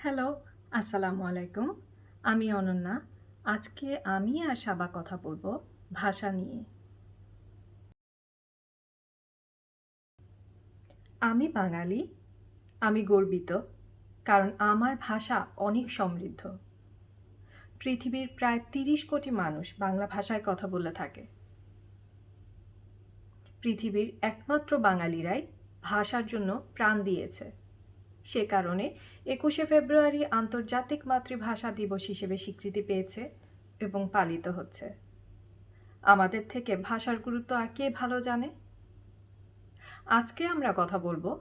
Hello, আসসালামু আলাইকুম। আমি অনন্যা। আজকে আমি আর সাবা কথা বলবো ভাষা নিয়ে। আমি বাঙালি, আমি গর্বিত কারণ আমার ভাষা অনেক সমৃদ্ধ। পৃথিবীর প্রায় ৩০ কোটি মানুষ বাংলা ভাষায় কথা বলে থাকে। পৃথিবীর একমাত্র বাঙালিরাই ভাষার জন্য প্রাণ দিয়েছে। সে কারণে ২১শে ফেব্রুয়ারি আন্তর্জাতিক মাতৃভাষা দিবস হিসেবে স্বীকৃতি পেয়েছে এবং পালিত হচ্ছে। আমাদের থেকে ভাষার গুরুত্ব আর কে ভালো জানে? আজকে আমরা কথা বলবো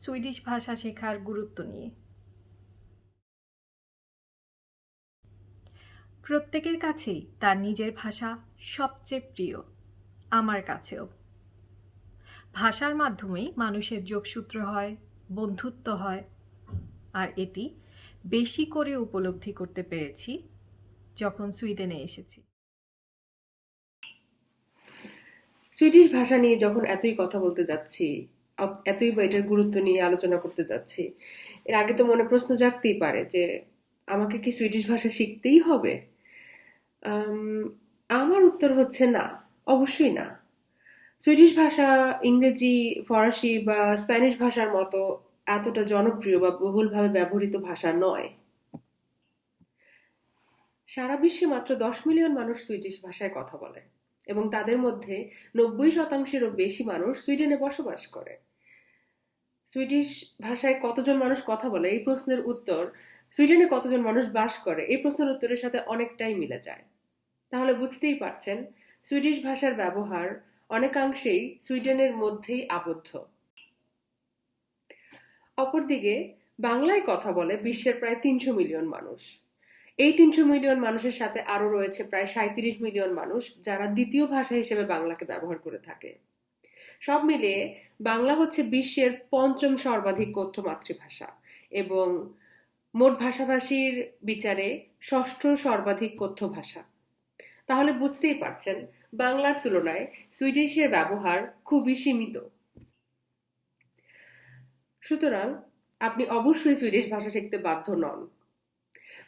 সুইডিশ ভাষা শেখার গুরুত্ব নিয়ে। প্রত্যেকের কাছেই তার নিজের ভাষা সবচেয়ে প্রিয়, আমার কাছেও। ভাষার মাধ্যমেই মানুষের যোগসূত্র হয়, বন্ধুত্ব হয়, আর এটি বেশি করে উপলব্ধি করতে পেরেছি যখন সুইডেনে এসেছি। সুইডিশ ভাষা নিয়ে যখন এতই কথা বলতে যাচ্ছি, এতই বা এটার গুরুত্ব নিয়ে আলোচনা করতে যাচ্ছি, এর আগে তো মনে প্রশ্ন জাগতেই পারে যে আমাকে কি সুইডিশ ভাষা শিখতেই হবে? আম, আমার উত্তর হচ্ছে না, অবশ্যই না। সুইডিশ ভাষা ইংরেজি, ফরাসি বা স্প্যানিশ ভাষার মতো এতটা জনপ্রিয় বা বহুলভাবে ব্যবহৃত ভাষা নয়। সারা বিশ্বে মাত্র ১০ মিলিয়ন মানুষ সুইডিশ ভাষায় কথা বলে এবং তাদের মধ্যে ৯০%-এরও বেশি মানুষ সুইডেনে বসবাস করে। সুইডিশ ভাষায় কতজন মানুষ কথা বলে এই প্রশ্নের উত্তর সুইডেনে কতজন মানুষ বাস করে এই প্রশ্নের উত্তরের সাথে অনেকটাই মিলে যায়। তাহলে বুঝতেই পারছেন সুইডিশ ভাষার ব্যবহার অনেকাংশেই সুইডেনের মধ্যেই আবদ্ধ। অপরদিকে বাংলায় কথা বলে বিশ্বের প্রায় ৩০০ মিলিয়ন মানুষ। এই ৩০০ মিলিয়ন মানুষের সাথে আরো রয়েছে প্রায় ৩৭ মিলিয়ন মানুষ যারা দ্বিতীয় ভাষা হিসেবে বাংলাকে ব্যবহার করে থাকে। সব মিলিয়ে বাংলা হচ্ছে বিশ্বের পঞ্চম সর্বাধিক কথ্য মাতৃভাষা এবং মোট ভাষাভাষীর বিচারে ষষ্ঠ সর্বাধিক কথ্য ভাষা। তাহলে বুঝতেই পারছেন বাংলার তুলনায় সুইডিশের ব্যবহার খুবই সীমিত। সুতরাং আপনি অবশ্যই সুইডিশ ভাষা শিখতে বাধ্য নন।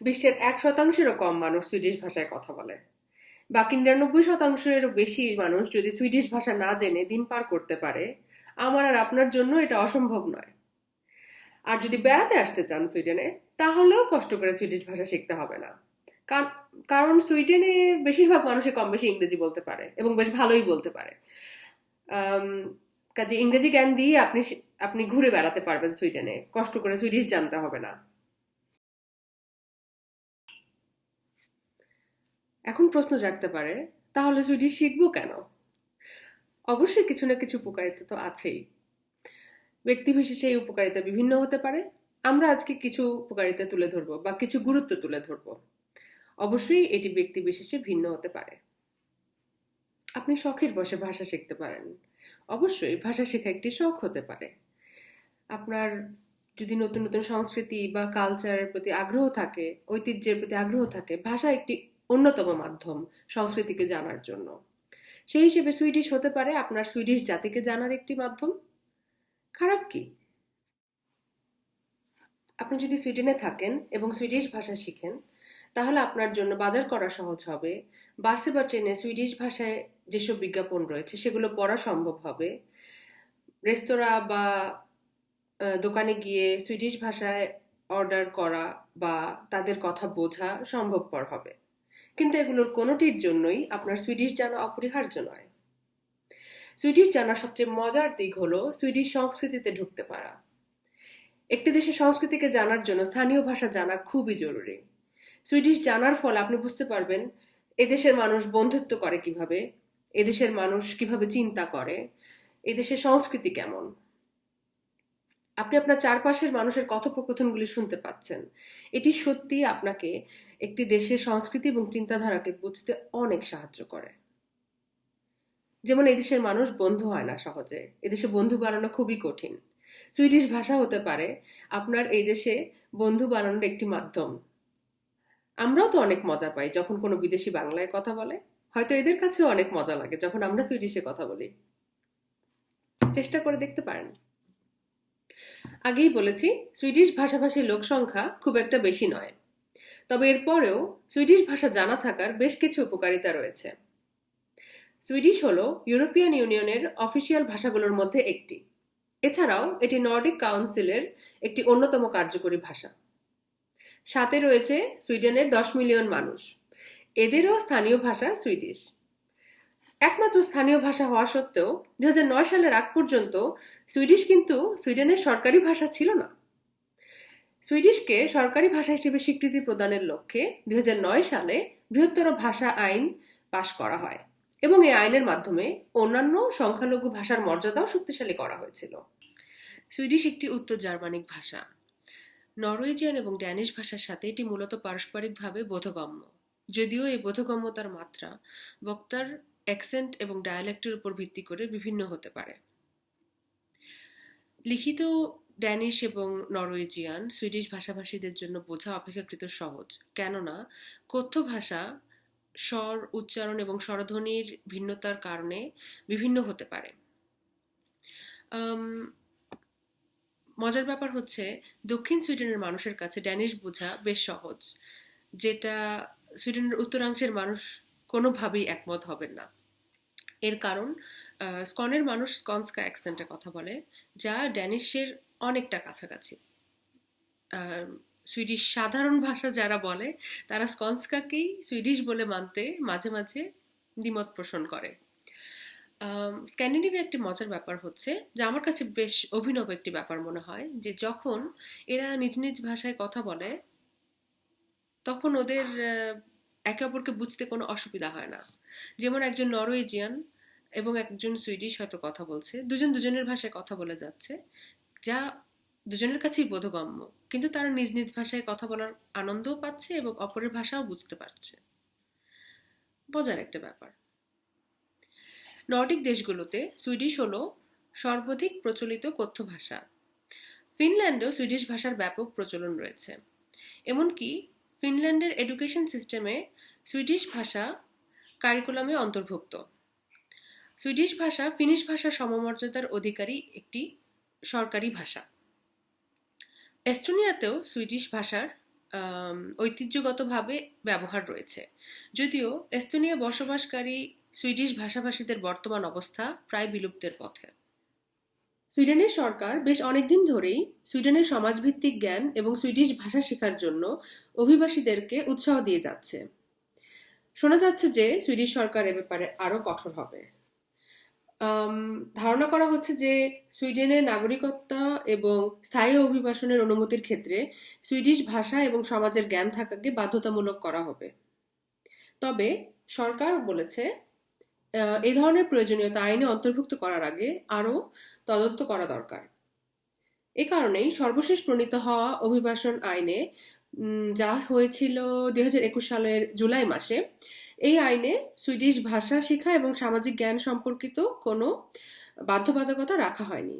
বিশ্বের ১%-এরও কম মানুষ সুইডিশ ভাষায় কথা বলে। বাকি ৯৯%-এরও বেশি মানুষ যদি সুইডিশ ভাষা না জেনে দিন পার করতে পারে, আমার আর আপনার জন্য এটা অসম্ভব নয়। আর যদি বেড়াতে আসতে চান সুইডেনে, তাহলেও কষ্ট করে সুইডিশ ভাষা শিখতে হবে না। কারণ সুইডেনে বেশিরভাগ মানুষই কম বেশি ইংরেজি বলতে পারে এবং বেশ ভালোই বলতে পারে। কাজে ইংরেজি জ্ঞান দিয়ে আপনি ঘুরে বেড়াতে পারবেন সুইডেনে, কষ্ট করে সুইডিশ জানতে হবে না। এখন প্রশ্ন জাগতে পারে, তাহলে সুইডিশ শিখবো কেন? অবশ্যই কিছু না কিছু উপকারিতা তো আছেই। ব্যক্তিবিশেষে এই উপকারিতা বিভিন্ন হতে পারে। আমরা আজকে কিছু উপকারিতা তুলে ধরবো বা কিছু গুরুত্ব তুলে ধরবো। অবশ্যই এটি ব্যক্তিবিশেষে ভিন্ন হতে পারে। আপনি শখের বশে ভাষা শিখতে পারেন। অবশ্যই ভাষা শেখা একটি শখ হতে পারে। আপনার যদি নতুন নতুন সংস্কৃতি বা কালচারের প্রতি আগ্রহ থাকে, ঐতিহ্যের প্রতি আগ্রহ থাকে, ভাষা একটি অন্যতম মাধ্যম সংস্কৃতিকে জানার জন্য। সেই হিসেবে সুইডিশ হতে পারে আপনার সুইডিশ জাতিকে জানার একটি মাধ্যম। খারাপ কি? আপনি যদি সুইডেনে থাকেন এবং সুইডিশ ভাষা শিখেন, তাহলে আপনার জন্য বাজার করা সহজ হবে। বাসে বা ট্রেনে সুইডিশ ভাষায় যেসব বিজ্ঞাপন রয়েছে সেগুলো পড়া সম্ভব হবে। রেস্তোরাঁ বা দোকানে গিয়ে সুইডিশ ভাষায় অর্ডার করা বা তাদের কথা বোঝা সম্ভবপর হবে। কিন্তু এগুলোর কোনোটির জন্যই আপনার সুইডিশ জানা অপরিহার্য নয়। সুইডিশ জানার সবচেয়ে মজার দিক হলো সুইডিশ সংস্কৃতিতে ঢুকতে পারা। একটি দেশের সংস্কৃতিকে জানার জন্য স্থানীয় ভাষা জানা খুবই জরুরি। সুইডিশ জানার ফলে আপনি বুঝতে পারবেন এদেশের মানুষ বন্ধুত্ব করে কিভাবে, এদেশের মানুষ কিভাবে চিন্তা করে, এদেশের সংস্কৃতি কেমন। আপনি আপনার চারপাশের মানুষের কথোপকথনগুলি শুনতে পাচ্ছেন। এটি সত্যিই আপনাকে একটি দেশের সংস্কৃতি এবং চিন্তাধারাকে বুঝতে অনেক সাহায্য করে। যেমন এদেশের মানুষ বন্ধু হয় না সহজে, এদেশে বন্ধু বানানো খুবই কঠিন। সুইডিশ ভাষা হতে পারে আপনার এই দেশে বন্ধু বানানোর একটি মাধ্যম। আমরাও তো অনেক মজা পাই যখন কোনো বিদেশি বাংলায় কথা বলে। হয়তো এদের কাছেও অনেক মজা লাগে যখন আমরা সুইডিশে কথা বলি। চেষ্টা করে দেখতে পারেন। আগেই বলেছি, সুইডিশ ভাষাভাষী লোক সংখ্যা খুব একটা বেশি নয়। তবে এরপরেও সুইডিশ ভাষা জানা থাকার বেশ কিছু উপকারিতা রয়েছে। সুইডিশ হল ইউরোপিয়ান ইউনিয়নের অফিসিয়াল ভাষাগুলোর মধ্যে একটি। এছাড়াও এটি নর্ডিক কাউন্সিলের একটি অন্যতম কার্যকরী ভাষা। সাথে রয়েছে সুইডেনের 10 মিলিয়ন মানুষ। এদেরও স্থানীয় ভাষা সুইডিশ। একমাত্র স্থানীয় ভাষা হওয়া সত্ত্বেও 2009 সালের আগ পর্যন্ত সুইডিশ কিন্তু সুইডেনের সরকারি ভাষা ছিল না। সুইডিশকে সরকারি ভাষা হিসেবে স্বীকৃতি প্রদানের লক্ষ্যে 2009 সালে বৃহত্তর ভাষা আইন পাশ করা হয় এবং এই আইনের মাধ্যমে অন্যান্য সংখ্যালঘু ভাষার মর্যাদাও শক্তিশালী করা হয়েছিল। সুইডিশ একটি উত্তর জার্মানিক ভাষা। নরওয়েজিয়ান এবং ড্যানিশ ভাষার সাথে এটি মূলত পারস্পরিকভাবে বোধগম্য, যদিও এই বোধগম্যতার মাত্রা বক্তার অ্যাকসেন্ট এবং ডায়ালেক্টের উপর ভিত্তি করে বিভিন্ন হতে পারে। লিখিত ড্যানিশ এবং নরওয়েজিয়ান সুইডিশ ভাষাভাষীদের জন্য বোঝা অপেক্ষাকৃত সহজ, কেননা কথ্য ভাষা স্বর, উচ্চারণ এবং স্বরধ্বনির ভিন্নতার কারণে বিভিন্ন হতে পারে। মজার ব্যাপার হচ্ছে, দক্ষিণ সুইডেনের মানুষের কাছে ড্যানিশ বোঝা বেশ সহজ, যেটা সুইডেনের উত্তরাংশের মানুষ কোনোভাবেই একমত হবেন না। এর কারণ স্কনের মানুষ স্কনস্কা অ্যাকসেন্টে কথা বলে, যা ড্যানিশের অনেকটা কাছাকাছি। সুইডিশ সাধারণ ভাষা যারা বলে তারা স্কনস্কাকেই সুইডিশ বলে মানতে মাঝে মাঝে দ্বিমত পোষণ করে। স্ক্যান্ডিনেভিয়া একটি মজার ব্যাপার হচ্ছে, যা আমার কাছে বেশ অভিনব একটি ব্যাপার মনে হয়, যে যখন এরা নিজ নিজ ভাষায় কথা বলে তখন ওদের একে অপরকে বুঝতে কোনো অসুবিধা হয় না। যেমন একজন নরওয়েজিয়ান এবং একজন সুইডিশ হয়তো কথা বলছে, দুজন দুজনের ভাষায় কথা বলে যাচ্ছে, যা দুজনের কাছেই বোধগম্য, কিন্তু তারা নিজ নিজ ভাষায় কথা বলার আনন্দও পাচ্ছে এবং অপরের ভাষাও বুঝতে পারছে। মজার একটা ব্যাপার। নর্ডিক দেশগুলোতে সুইডিশ হলো সর্বাধিক প্রচলিত কথ্য ভাষা। ফিনল্যান্ডেও সুইডিশ ভাষার ব্যাপক প্রচলন রয়েছে। এমনকি ফিনল্যান্ডের এডুকেশন সিস্টেমে সুইডিশ ভাষা কারিকুলামে অন্তর্ভুক্ত। সুইডিশ ভাষা ফিনিশ ভাষার সমমর্যাদার অধিকারী একটি সরকারি ভাষা। এস্তোনিয়াতেও সুইডিশ ভাষার ঐতিহ্যগতভাবে ব্যবহার রয়েছে, যদিও এস্তোনিয়া বসবাসকারী সুইডিশ ভাষাভাষীদের বর্তমান অবস্থা প্রায় বিলুপ্তের পথে। সুইডেনের সরকার বেশ অনেকদিন ধরেই সুইডেনের সমাজভিত্তিক জ্ঞান এবং সুইডিশ ভাষা শেখার জন্য অভিবাসীদেরকে উৎসাহ দিয়ে যাচ্ছে। শোনা যাচ্ছে যে সুইডিশ সরকার এ ব্যাপারে আরো কঠোর হবে। ধারণা করা হচ্ছে যে সুইডেনের নাগরিকত্ব এবং স্থায়ী অভিবাসনের অনুমতির ক্ষেত্রে সুইডিশ ভাষা এবং সমাজের জ্ঞান থাকাকে বাধ্যতামূলক করা হবে। তবে সরকার বলেছে এই ধরনের প্রয়োজনীয়তা আইনে অন্তর্ভুক্ত করার আগে আরও তদন্ত করা দরকার। এ কারণেই সর্বশেষ প্রণীত হওয়া অভিবাসন আইনে, যা হয়েছিল 2021 সালের জুলাই মাসে, এই আইনে সুইডিশ ভাষা শেখা এবং সামাজিক জ্ঞান সম্পর্কিত কোনো বাধ্যবাধকতা রাখা হয়নি।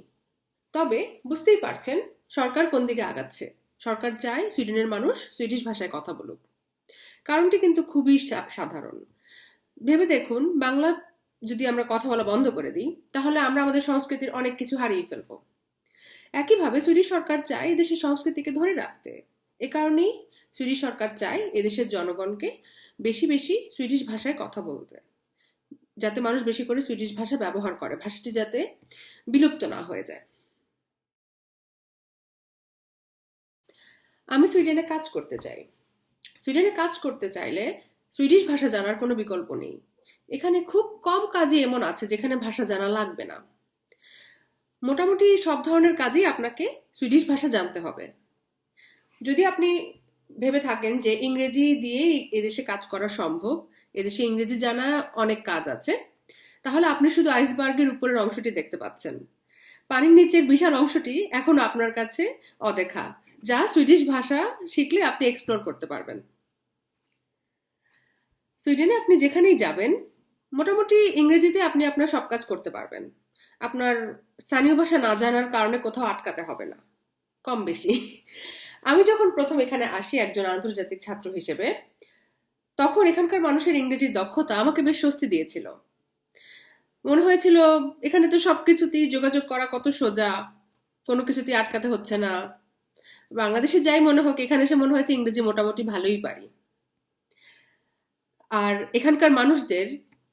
তবে বুঝতেই পারছেন সরকার কোন দিকে আগাচ্ছে। সরকার চায় সুইডেনের মানুষ সুইডিশ ভাষায় কথা বলুক। কারণটি কিন্তু খুবই সাধারণ। ভেবে দেখুন, বাংলা যদি আমরা কথা বলা বন্ধ করে দিই, তাহলে আমরা আমাদের সংস্কৃতির অনেক কিছু হারিয়ে ফেলব। একইভাবে সুইডিশ সরকার চায় এদেশের সংস্কৃতিকে ধরে রাখতে। এ কারণেই সুইডিশ সরকার চায় এদেশের জনগণকে বেশি বেশি সুইডিশ ভাষায় কথা বলতে, যাতে মানুষ বেশি করে সুইডিশ ভাষা ব্যবহার করে, ভাষাটি যাতে বিলুপ্ত না হয়ে যায়। আমি সুইডেনে কাজ করতে চাই। সুইডেনে কাজ করতে চাইলে সুইডিশ ভাষা জানার কোনো বিকল্প নেই। এখানে খুব কম কাজই এমন আছে যেখানে ভাষা জানা লাগবে না। মোটামুটি সব ধরনের কাজই আপনাকে সুইডিশ ভাষা জানতে হবে। যদি আপনি ভেবে থাকেন যে ইংরেজি দিয়েই এদেশে কাজ করা সম্ভব, এদেশে ইংরেজি জানা অনেক কাজ আছে, তাহলে আপনি শুধু আইসবার্গের উপরের অংশটি দেখতে পাচ্ছেন। পানির নিচের বিশাল অংশটি এখনো আপনার কাছে অদেখা, যা সুইডিশ ভাষা শিখলে আপনি এক্সপ্লোর করতে পারবেন। সুইডেনে আপনি যেখানেই যাবেন, মোটামুটি ইংরেজিতে আপনি আপনার সব কাজ করতে পারবেন। আপনার স্থানীয় ভাষা না জানার কারণে কোথাও আটকাতে হবে না, কম বেশি। আমি যখন প্রথম এখানে আসি একজন আন্তর্জাতিক ছাত্র হিসেবে, তখন এখানকার মানুষের ইংরেজির দক্ষতা আমাকে বেশ স্বস্তি দিয়েছিল। মনে হয়েছিল এখানে তো সবকিছুতেই যোগাযোগ করা কত সোজা, কোনো কিছুতেই আটকাতে হচ্ছে না। বাংলাদেশে যাই মনে হোক, এখানে এসে মনে হয়েছে ইংরেজি মোটামুটি ভালোই পারি। আর এখানকার মানুষদের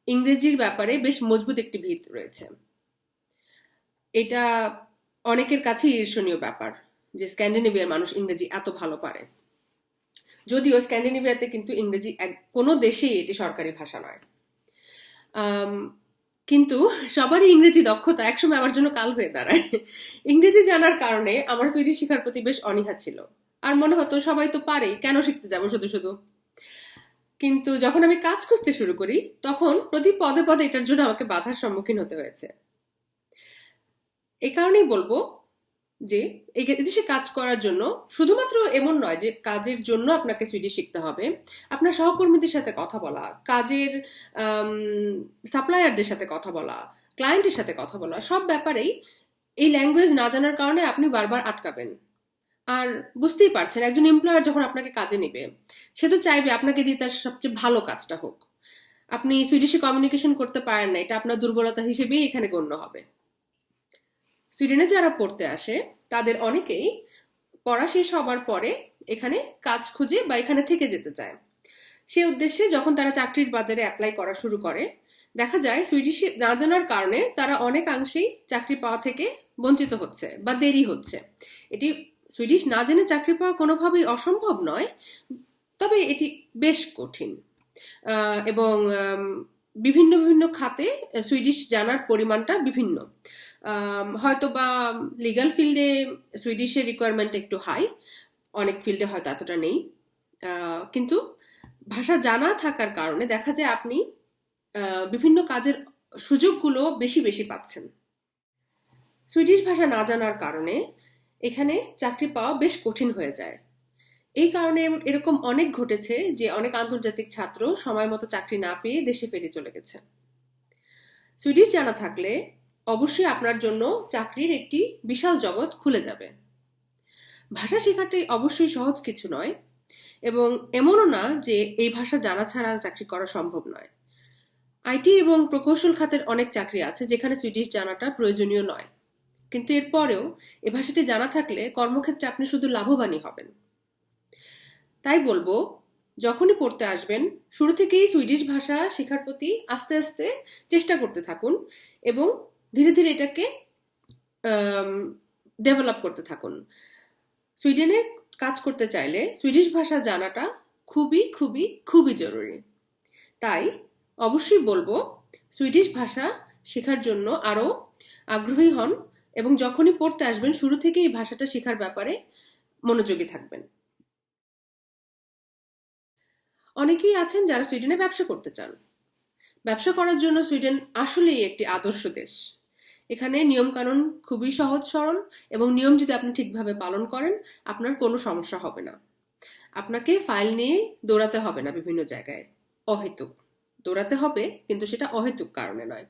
ইংরেজির ব্যাপারে বেশ মজবুত একটি ভিত রয়েছে। এটা অনেকের কাছে ঈর্ষণীয় ব্যাপার যে স্ক্যান্ডিনেভিয়ার মানুষ ইংরেজি এত ভালো পারে। যদিও স্ক্যান্ডিনেভিয়াতে কিন্তু ইংরেজি কোনো দেশেই এটি সরকারি ভাষা নয়। কিন্তু সবারই ইংরেজি দক্ষতা একসময় আমার জন্য কাল হয়ে দাঁড়ায়। ইংরেজি জানার কারণে আমার সুইডিশ শেখার প্রতি বেশ অনীহা ছিল। আর মনে হতো সবাই তো পারেই, কেন শিখতে যাবো শুধু শুধু। কিন্তু যখন আমি কাজ খুঁজতে শুরু করি, তখন প্রতি পদে পদে এটার জন্য আমাকে বাধার সম্মুখীন হতে হয়েছে। এই কারণেই বলবো যে এই দেশে কাজ করার জন্য শুধুমাত্র এমন নয় যে কাজের জন্য আপনাকে সুইডিশ শিখতে হবে। আপনার সহকর্মীদের সাথে কথা বলা, কাজের সাপ্লায়ারদের সাথে কথা বলা, ক্লায়েন্টের সাথে কথা বলা, সব ব্যাপারেই এই ল্যাঙ্গুয়েজ না জানার কারণে আপনি বারবার আটকাবেন। আর বুঝতেই পারছেন, একজন এমপ্লয়ার যখন আপনাকে কাজে নেবে, সে তো চাইবে আপনাকে দিয়ে তার সবচেয়ে ভালো কাজটা হোক। আপনি সুইডিশে কমিউনিকেশন করতে পারেন না, এটা আপনার দুর্বলতা হিসেবেই এখানে গণ্য হবে। সুইডেনে যারা পড়তে আসে তাদের অনেকেই পড়া শেষ হবার পরে এখানে কাজ খুঁজে বা এখানে থেকে যেতে চায়। সে উদ্দেশ্যে যখন তারা চাকরির বাজারে অ্যাপ্লাই করা শুরু করে, দেখা যায় সুইডিশ না জানার কারণে তারা অনেকাংশেই চাকরি পাওয়া থেকে বঞ্চিত হচ্ছে বা দেরি হচ্ছে। এটি সুইডিশ না জেনে চাকরি পাওয়া কোনোভাবেই অসম্ভব নয়, তবে এটি বেশ কঠিন। এবং বিভিন্ন বিভিন্ন খাতে সুইডিশ জানার পরিমাণটা বিভিন্ন। হয়তো বা লিগ্যাল ফিল্ডে সুইডিশের রিকোয়ারমেন্ট একটু হাই, অনেক ফিল্ডে হয়তো এতটা নেই। কিন্তু ভাষা জানা থাকার কারণে দেখা যায় আপনি বিভিন্ন কাজের সুযোগগুলো বেশি বেশি পাচ্ছেন। সুইডিশ ভাষা না জানার কারণে এখানে চাকরি পাওয়া বেশ কঠিন হয়ে যায়। এই কারণে এরকম অনেক ঘটেছে যে অনেক আন্তর্জাতিক ছাত্র সময় মতো চাকরি না পেয়ে দেশে ফিরে চলে গেছে। সুইডিশ জানা থাকলে অবশ্যই আপনার জন্য চাকরির একটি বিশাল জগৎ খুলে যাবে। ভাষা শেখাটি অবশ্যই সহজ কিছু নয়, এবং এমনও না যে এই ভাষা জানা ছাড়া চাকরি করা সম্ভব নয়। আইটি এবং প্রকৌশল খাতের অনেক চাকরি আছে যেখানে সুইডিশ জানাটা প্রয়োজনীয় নয়, কিন্তু এরপরেও এ ভাষাটি জানা থাকলে কর্মক্ষেত্রে আপনি শুধু লাভবানই হবেন। তাই বলবো, যখনই পড়তে আসবেন শুরু থেকেই সুইডিশ ভাষা শেখার প্রতি আস্তে আস্তে চেষ্টা করতে থাকুন এবং ধীরে ধীরে এটাকে ডেভেলপ করতে থাকুন। সুইডেনে কাজ করতে চাইলে সুইডিশ ভাষা জানাটা খুবই খুবই খুবই জরুরি। তাই অবশ্যই বলবো সুইডিশ ভাষা শেখার জন্য আরো আগ্রহী হন এবং যখনই পড়তে আসবেন শুরু থেকে এই ভাষাটা শেখার ব্যাপারে মনোযোগী থাকবেন। অনেকেই আছেন যারা সুইডেনে ব্যবসা করতে চান। ব্যবসা করার জন্য সুইডেন আসলেই একটি আদর্শ দেশ। এখানে নিয়মকানুন খুবই সহজ সরল, এবং নিয়ম যদি আপনি ঠিকভাবে পালন করেন আপনার কোনো সমস্যা হবে না। আপনাকে ফাইল নিয়ে দৌড়াতে হবে না বিভিন্ন জায়গায় অহেতুক। দৌড়াতে হবে, কিন্তু সেটা অহেতুক কারণে নয়।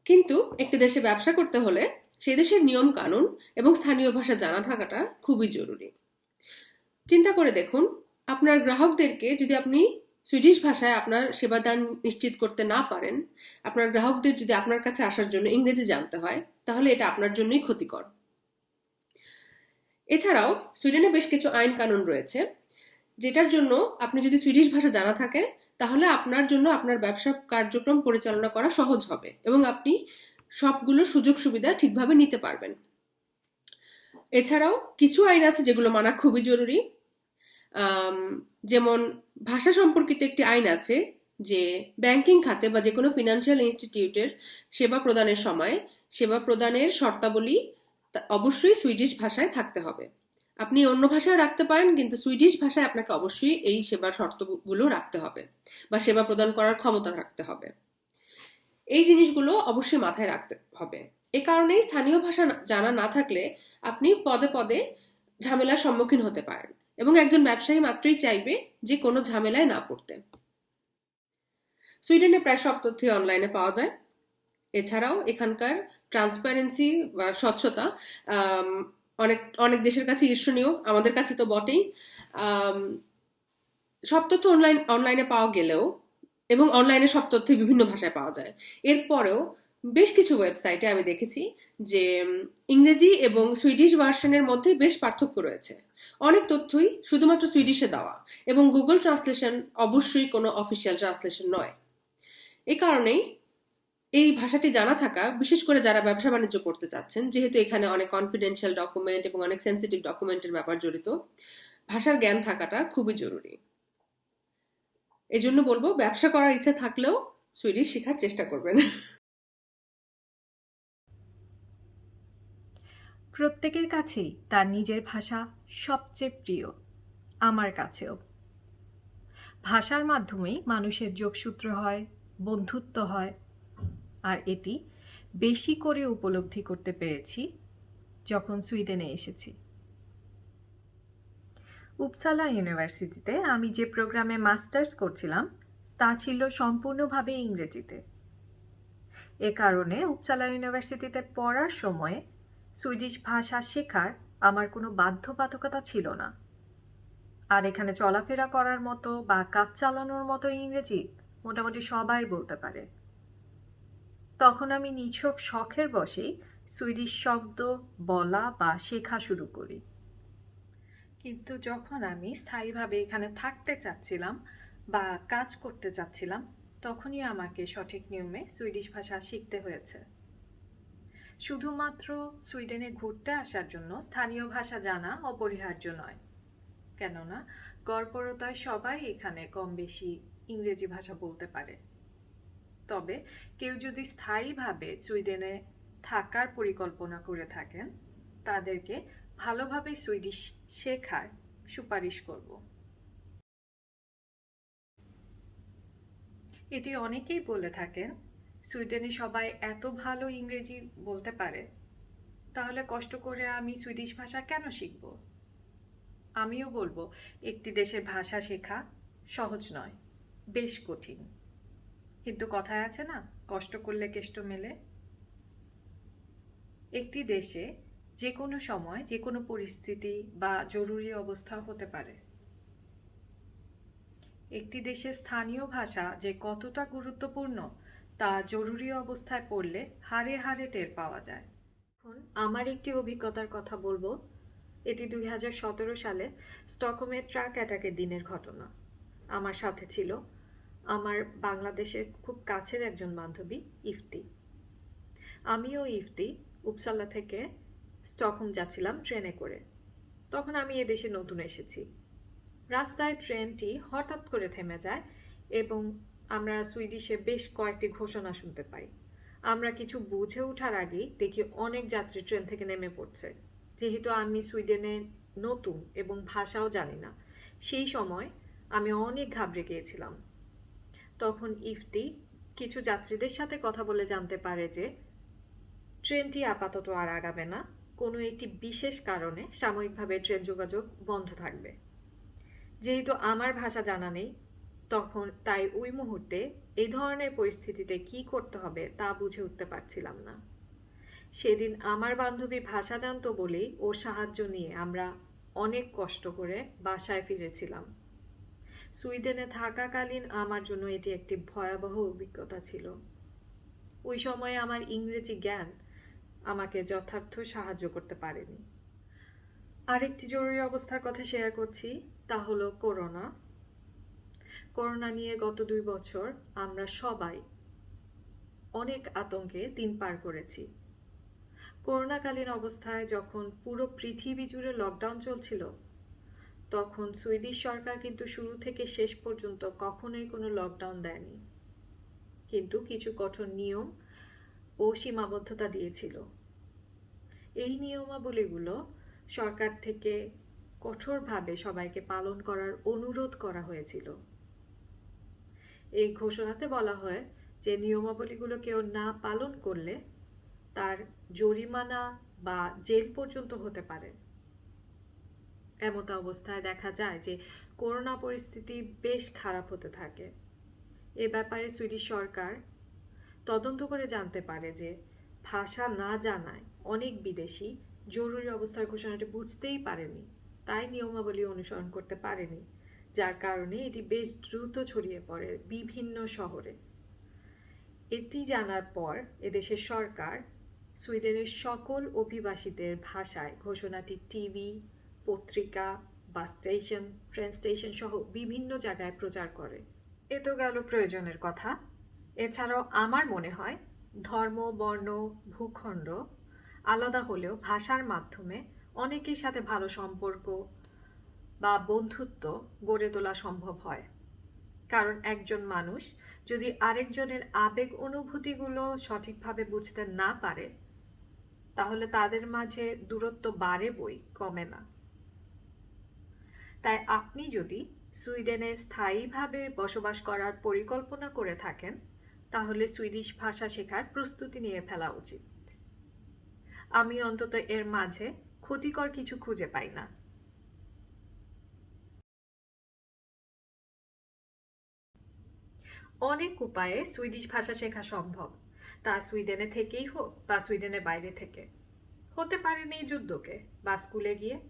কিন্তু একটি দেশে ব্যবসা করতে হলে সেই দেশের নিয়ম কানুন এবং স্থানীয় ভাষা জানা থাকাটা খুবই জরুরি। চিন্তা করে দেখুন, আপনার গ্রাহকদেরকে যদি আপনি সুইডিশ ভাষায় আপনার সেবাদান নিশ্চিত করতে না পারেন, আপনার গ্রাহকদের যদি আপনার কাছে আসার জন্য ইংরেজি জানতে হয়, তাহলে এটা আপনার জন্যই ক্ষতিকর। এছাড়াও সুইডেনে বেশ কিছু আইন কানুন রয়েছে যেটার জন্য আপনি যদি সুইডিশ ভাষা জানা থাকে তাহলে আপনার জন্য আপনার ব্যবসা কার্যক্রম পরিচালনা করা সহজ হবে এবং আপনি সবগুলো সুযোগ সুবিধা ঠিকভাবে নিতে পারবেন। এছাড়াও কিছু আইন আছে যেগুলো মানা খুবই জরুরি। যেমন ভাষা সম্পর্কিত একটি আইন আছে যে ব্যাংকিং খাতে বা যে কোনো ফিনান্সিয়াল ইনস্টিটিউটের সেবা প্রদানের সময় সেবা প্রদানের শর্তাবলী অবশ্যই সুইডিশ ভাষায় থাকতে হবে। আপনি অন্য ভাষায় রাখতে পারেন, কিন্তু সুইডিশ ভাষায় আপনাকে অবশ্যই এই সেবার শর্তগুলো রাখতে হবে বা সেবা প্রদান করার ক্ষমতা রাখতে হবে। এই জিনিসগুলো অবশ্যই মাথায় রাখতে হবে। এ কারণেই স্থানীয় ভাষা জানা না থাকলে আপনি পদে পদে ঝামেলার সম্মুখীন হতে পারেন, এবং একজন ব্যবসায়ী মাত্রই চাইবে যে কোনো ঝামেলায় না পড়তে। সুইডেনে প্রায় সব তথ্য অনলাইনে পাওয়া যায়। এছাড়াও এখানকার ট্রান্সপারেন্সি বা স্বচ্ছতা অনেক অনেক দেশের কাছে ঈর্ষণীয়, আমাদের কাছে তো বটেই। সব তথ্য অনলাইনে পাওয়া গেলেও, এবং অনলাইনে সব তথ্য বিভিন্ন ভাষায় পাওয়া যায়, এরপরেও বেশ কিছু ওয়েবসাইটে আমি দেখেছি যে ইংরেজি এবং সুইডিশ ভার্সনের মধ্যে বেশ পার্থক্য রয়েছে। অনেক তথ্যই শুধুমাত্র সুইডিশে দেওয়া এবং গুগল ট্রান্সলেশন অবশ্যই কোনো অফিসিয়াল ট্রান্সলেশন নয়। এই কারণেই এই ভাষাটি জানা থাকা, বিশেষ করে যারা ব্যবসা বাণিজ্য করতে চাচ্ছেন, যেহেতু এখানে অনেক কনফিডেন্সিয়াল ডকুমেন্ট এবং অনেক সেন্সিটিভ ডকুমেন্টের ব্যাপার জড়িত, ভাষার জ্ঞান থাকাটা খুবই জরুরি। এজন্য বলবো, ব্যবসা করার ইচ্ছা থাকলেও সুইডিশ শেখার চেষ্টা করবেন। প্রত্যেকের কাছেই তার নিজের ভাষা সবচেয়ে প্রিয়, আমার কাছেও। ভাষার মাধ্যমেই মানুষের যোগসূত্র হয়, বন্ধুত্ব হয়, আর এটি বেশি করে উপলব্ধি করতে পেরেছি যখন সুইডেনে এসেছি। উপসালা ইউনিভার্সিটিতে আমি যে প্রোগ্রামে মাস্টার্স করছিলাম তা ছিল সম্পূর্ণভাবে ইংরেজিতে। এ কারণে উপসালা ইউনিভার্সিটিতে পড়ার সময়ে সুইডিশ ভাষা শেখার আমার কোনো বাধ্যবাধকতা ছিল না। আর এখানে চলাফেরা করার মতো বা কাজ চালানোর মতো ইংরেজি মোটামুটি সবাই বলতে পারে। তখন আমি নিছক শখের বশেই সুইডিশ শব্দ বলা বা শেখা শুরু করি। কিন্তু যখন আমি স্থায়ীভাবে এখানে থাকতে চাচ্ছিলাম বা কাজ করতে চাচ্ছিলাম, তখনই আমাকে সঠিক নিয়মে সুইডিশ ভাষা শিখতে হয়েছে। শুধুমাত্র সুইডেনে ঘুরতে আসার জন্য স্থানীয় ভাষা জানা অপরিহার্য নয়, কেননা গড়পড়তায় সবাই এখানে কম বেশি ইংরেজি ভাষা বলতে পারে। তবে কেউ যদি স্থায়ীভাবে সুইডেনে থাকার পরিকল্পনা করে থাকেন, তাদেরকে ভালোভাবে সুইডিশ শেখার সুপারিশ করব। এটি অনেকেই বলে থাকেন, সুইডেনে সবাই এত ভালো ইংরেজি বলতে পারে, তাহলে কষ্ট করে আমি সুইডিশ ভাষা কেন শিখব? আমিও বলবো, একটি দেশের ভাষা শেখা সহজ নয়, বেশ কঠিন। কিন্তু কথায় আছে না, কষ্ট করলে কেষ্ট মেলে। একটি দেশে যে কোনো সময় যে কোনো পরিস্থিতি বা জরুরি অবস্থা হতে পারে। একটি দেশের স্থানীয় ভাষা যে কতটা গুরুত্বপূর্ণ তা জরুরি অবস্থায় পড়লে হাড়ে হাড়ে টের পাওয়া যায়। এখন আমার একটি অভিজ্ঞতার কথা বলবো। এটি 2017 সালে স্টকহোমের ট্রাক অ্যাটাকের দিনের ঘটনা। আমার সাথে ছিল আমার বাংলাদেশের খুব কাছের একজন বান্ধবী ইফতি। আমিও ইফতি উপসালা থেকে স্টকহোম যাচ্ছিলাম ট্রেনে করে। তখন আমি এদেশে নতুন এসেছি। রাস্তায় ট্রেনটি হঠাৎ করে থেমে যায় এবং আমরা সুইডিশে বেশ কয়েকটি ঘোষণা শুনতে পাই। আমরা কিছু বুঝে ওঠার আগেই দেখি অনেক যাত্রী ট্রেন থেকে নেমে পড়ছে। যেহেতু আমি সুইডেনে নতুন এবং ভাষাও জানি না, সেই সময় আমি অনেক ঘাবড়ে গিয়েছিলাম। তখন ইফতি কিছু যাত্রীদের সাথে কথা বলে জানতে পারে যে ট্রেনটি আপাতত আর আগাবে না, কোনো একটি বিশেষ কারণে সাময়িকভাবে ট্রেন যোগাযোগ বন্ধ থাকবে। যেহেতু আমার ভাষা জানা নেই তখন, তাই ওই মুহূর্তে এই ধরনের পরিস্থিতিতে কি করতে হবে তা বুঝে উঠতে পারছিলাম না। সেদিন আমার বান্ধবী ভাষা জানতো বলেই ওর সাহায্য নিয়ে আমরা অনেক কষ্ট করে বাসায় ফিরেছিলাম। সুইডেনে থাকাকালীন আমার জন্য এটি একটি ভয়াবহ অভিজ্ঞতা ছিল। ওই সময়ে আমার ইংরেজি জ্ঞান আমাকে যথার্থ সাহায্য করতে পারেনি। আরেকটি জরুরি অবস্থার কথা শেয়ার করছি, তা হলো করোনা। করোনা নিয়ে গত 2 বছর আমরা সবাই অনেক আতঙ্কে দিন পার করেছি। করোনাকালীন অবস্থায় যখন পুরো পৃথিবী জুড়ে লকডাউন চলছিল, তখন সুইডিশ সরকার কিন্তু শুরু থেকে শেষ পর্যন্ত কখনোই কোনো লকডাউন দেয়নি, কিন্তু কিছু কঠোর নিয়ম ও সীমাবদ্ধতা দিয়েছিল। এই নিয়মাবলীগুলো সরকার থেকে কঠোরভাবে সবাইকে পালন করার অনুরোধ করা হয়েছিল। এই ঘোষণাতে বলা হয় যে নিয়মাবলীগুলো কেউ না পালন করলে তার জরিমানা বা জেল পর্যন্ত হতে পারে। এমত অবস্থায় দেখা যায় যে করোনা পরিস্থিতি বেশ খারাপ হতে থাকে। এ ব্যাপারে সুইডিশ সরকার তদন্ত করে জানতে পারে যে ভাষা না জানায় অনেক বিদেশি জরুরি অবস্থার ঘোষণাটি বুঝতেই পারেনি, তাই নিয়মাবলী অনুসরণ করতে পারেনি, যার কারণে এটি বেশ দ্রুত ছড়িয়ে পড়ে বিভিন্ন শহরে। এটি জানার পর এদেশের সরকার সুইডেনের সকল অভিবাসীদের ভাষায় ঘোষণাটি টিভি, পত্রিকা, বাস স্টেশন, ট্রেন স্টেশন সহ বিভিন্ন জায়গায় প্রচার করে। এ তো গেল প্রয়োজনের কথা। এছাড়াও আমার মনে হয় ধর্ম, বর্ণ, ভূখণ্ড আলাদা হলেও ভাষার মাধ্যমে অনেকের সাথে ভালো সম্পর্ক বা বন্ধুত্ব গড়ে তোলা সম্ভব হয়। কারণ একজন মানুষ যদি আরেকজনের আবেগ অনুভূতিগুলো সঠিকভাবে বুঝতে না পারে, তাহলে তাদের মাঝে দূরত্ব বাড়ে বই কমে না। তাই আপনি যদি সুইডেনে স্থায়ীভাবে বসবাস করার পরিকল্পনা করে থাকেন, তাহলে সুইডিশ ভাষা শেখার প্রস্তুতি নিয়ে ফেলা উচিত। আমি অন্তত এর মাঝে ক্ষতিকর কিছু খুঁজে পাই না। অনেক উপায়ে সুইডিশ ভাষা শেখা সম্ভব, তা সুইডেনে থেকেই হোক বা সুইডেনের বাইরে থেকে। হতে পারে নিযুদ্ধকে বা স্কুলে গিয়ে।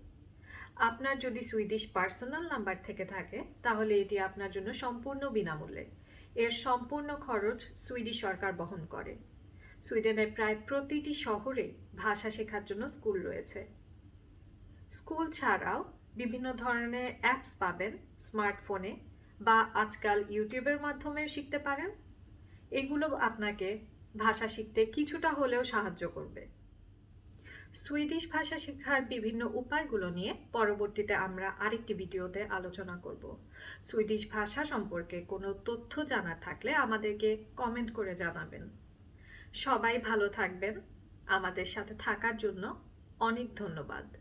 আপনার যদি সুইডিশ পার্সোনাল নাম্বার থেকে থাকে, তাহলে এটি আপনার জন্য সম্পূর্ণ বিনামূল্যে। এর সম্পূর্ণ খরচ সুইডিশ সরকার বহন করে। সুইডেনের প্রায় প্রতিটি শহরে ভাষা শেখার জন্য স্কুল রয়েছে। স্কুল ছাড়াও বিভিন্ন ধরনের অ্যাপস পাবেন স্মার্টফোনে, বা আজকাল ইউটিউবের মাধ্যমেও শিখতে পারেন। এগুলো আপনাকে ভাষা শিখতে কিছুটা হলেও সাহায্য করবে। সুইডিশ ভাষা শেখার বিভিন্ন উপায়গুলো নিয়ে পরবর্তীতে আমরা আরেকটি ভিডিওতে আলোচনা করব। সুইডিশ ভাষা সম্পর্কে কোনো তথ্য জানার থাকলে আমাদেরকে কমেন্ট করে জানাবেন। সবাই ভালো থাকবেন। আমাদের সাথে থাকার জন্য অনেক ধন্যবাদ।